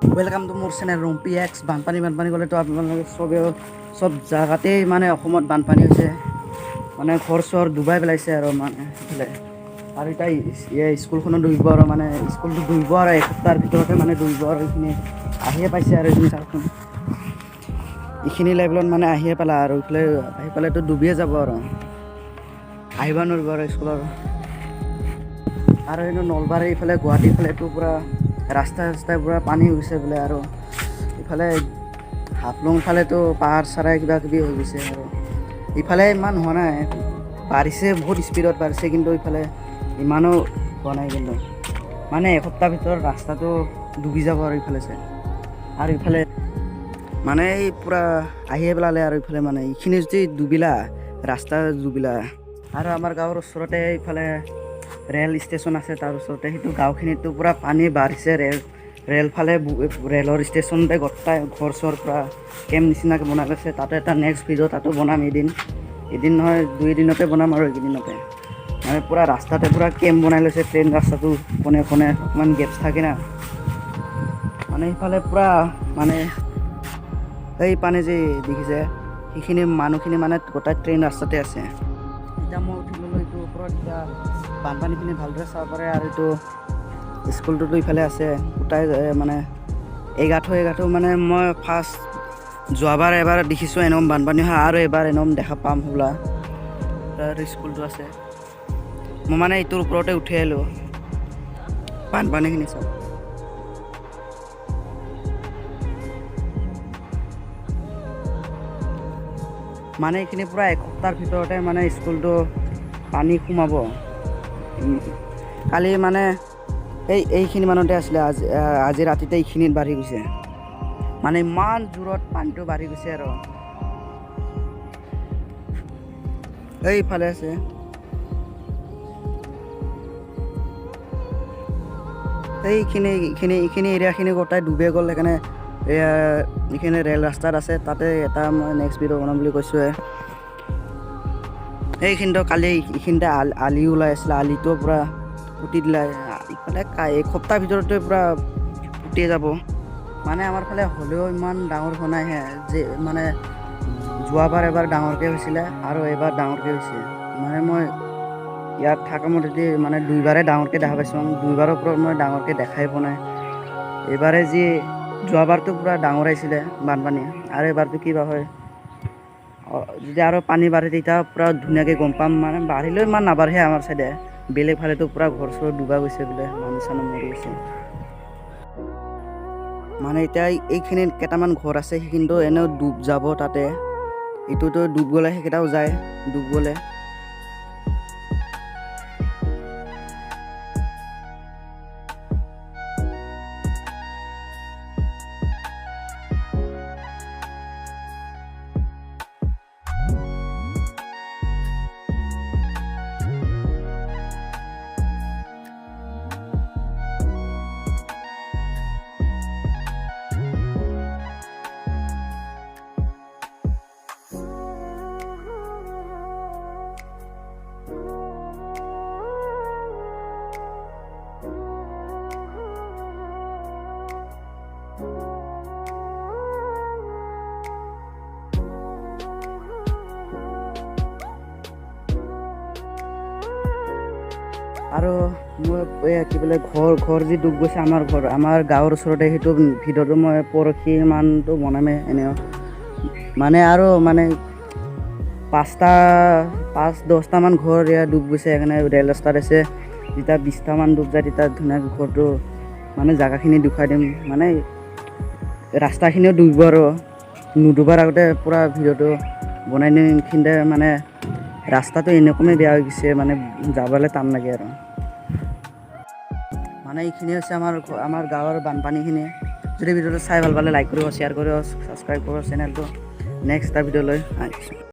Welcome to মোৰ channel ৰম্পি x. বানপানী গ'লেতো আপোনালোকে চব জেগাতেই মানে অসমত বানপানী হৈছে, মানে ঘৰ চৰ ডুবাই পেলাইছে আৰু মানে এইফালে। আৰু এতিয়া স্কুলখনত ডুবিব আৰু মানে স্কুলটো ডুবিব আৰু এসপ্তাহৰ ভিতৰতে মানে ডুবিব আৰু এইখিনি আহিয়ে পাইছে আৰু এইখিনি চাওকচোন, এইখিনি লেভেলত মানে আহিয়ে পেলা আৰু এইফালে আহি পেলাইতো ডুবিয়ে যাব আৰু আহিব নোৱাৰিব আৰু স্কুলৰ। আৰু এইটো নলবাৰী ইফালে গুৱাহাটীৰ ফালেতো পূৰা ৰাস্তাই পূৰা পানী হৈ গৈছে বোলে। আৰু ইফালে হাফলং ফালেতো পাহাৰ চাৰাই কিবা কিবি হৈ গৈছে। আৰু ইফালে ইমান হোৱা নাই, বাঢ়িছে বহুত স্পীডত বাঢ়িছে, কিন্তু ইফালে ইমানো হোৱা নাই। কিন্তু মানে এসপ্তাহৰ ভিতৰত ৰাস্তাটো ডুবি যাব আৰু ইফালে চাই। আৰু ইফালে মানে এই পূৰা আহিয়ে পেলালে আৰু ইফালে মানে এইখিনি যদি ডুবিলা ৰাস্তা ডুবিলা। আৰু আমাৰ গাঁৱৰ ওচৰতে ইফালে ৰেল ষ্টেচন আছে, তাৰ ওচৰতে সেইটো গাঁওখিনিতো পূৰা পানী বাঢ়িছে। ৰেলৰ ষ্টেচনতে গোটাই ঘৰ চৰ পূৰা কেম্প নিচিনাকৈ বনাই লৈছে। তাতে এটা নেক্সট ভিডিঅ' তাতো বনাম এদিন নহয় 2 দিনতে বনাম আৰু এইকেইদিনতে। মানে পূৰা ৰাস্তাতে পূৰা কেম্প বনাই লৈছে, ট্ৰেইন ৰাস্তাটো কোনে অকণমান গেপছ থাকে না, মানে সেইফালে পূৰা মানে এই পানী যে দেখিছে সেইখিনি মানুহখিনি মানে গোটাই ট্ৰেইন ৰাস্তাতে আছে। এতিয়া মই উঠি ল'লোঁ এইটো ওপৰত, এতিয়া বানপানীখিনি ভালদৰে চাব পাৰে। আৰু এইটো স্কুলটোতো ইফালে আছে, গোটাই মানে এগাঁঠো মানে মই ফাৰ্ষ্ট যোৱাবাৰ এবাৰ দেখিছোঁ এনেকুৱা বানপানী হয়, আৰু এবাৰ এনেকুৱা দেখা পাম হ'বলা। তাৰ স্কুলটো আছে, মই মানে এইটোৰ ওপৰতে উঠি আহিলোঁ বানপানীখিনি চাব। মানে এইখিনি পূৰা এসপ্তাহৰ ভিতৰতে মানে স্কুলটো পানী সোমাব। কালি মানে এইখিনি মানতে আছিলে, আজি ৰাতিতে এইখিনিত বাঢ়ি গৈছে। মানে ইমান জোৰত পানীটো বাঢ়ি গৈছে। আৰু এইফালে আছে, এইখিনি এৰিয়াখিনি গোটাই ডুবে গ'ল। সেইকাৰণে এইখিনি ৰেল ৰাস্তাত আছে, তাতে এটা মই নেক্সট ভিডিঅ' বনাম বুলি কৈছোঁহে। এইখিনিতো কালি এইখিনিতে আলি ওলাই আছিলে, আলিটো পূৰা পুতি দিলে। ইফালে এসপ্তাহৰ ভিতৰতে পূৰা পুতিয়ে যাব। মানে আমাৰ ফালে হ'লেও ইমান ডাঙৰ হোৱা নাই যে, মানে যোৱাবাৰ এবাৰ ডাঙৰকৈ হৈছিলে আৰু এইবাৰ ডাঙৰকৈ হৈছে। মানে মই ইয়াত থকা মতে মানে 2বাৰে ডাঙৰকৈ দেখা পাইছোঁ, 2বাৰৰ ওপৰত মই ডাঙৰকৈ দেখাই পোৱা নাই। এইবাৰে যি যোৱাবাৰটো পূৰা ডাঙৰ আহিছিলে বানপানী, আৰু এইবাৰটো কিবা হয়। যদি আৰু পানী বাঢ়ে তেতিয়া পূৰা ধুনীয়াকৈ গম পাম। মানে বাঢ়িলেও ইমান নাবাঢ়ে আমাৰ চাইডে, বেলেগ ফালেতো পূৰা ঘৰ চৰ ডুবা গৈছে বোলে, মানুহ চানুহ মৰি গৈছে। মানে এতিয়া এইখিনিত কেইটামান ঘৰ আছে, সেইখিনিতো এনেও ডুব যাব তাতে। এইটোতো ডুব গ'লে সেইকেইটাও যায় ডুব গ'লে। আৰু মই কি বোলে ঘৰ যি ডুব গৈছে আমাৰ গাঁৱৰ ওচৰতে, সেইটো ভিডিঅ'টো মই পৰহি মানটো বনামেই এনেও। মানে আৰু মানে 5-10টামান ঘৰ ইয়াত ডুব গৈছে। সেইকাৰণে ৰেল ৰাস্তাত আছে, যেতিয়া 20টামান ডুব যায় তেতিয়া ধুনীয়াকৈ ঘৰটো মানে জেগাখিনি দেখুৱাই দিম। মানে ৰাস্তাখিনিও ডুবিব আৰু নুডুবাৰ আগতে পূৰা ভিডিঅ'টো বনাই দিম। এইখিনিতে মানে ৰাস্তাটো এনেকমেই বেয়া হৈ গৈছে, মানে যাবলৈ টান লাগে আৰু। মানে এইখিনি হৈছে আমাৰ গাঁৱৰ বানপানীখিনি। যদি ভিডিঅ'টো চাই ভাল পালে লাইক কৰিব, শ্বেয়াৰ কৰিব, ছাবস্ক্ৰাইব কৰিব চেনেলটো। নেক্সট এটা ভিডিঅ'লৈ আহিছোঁ।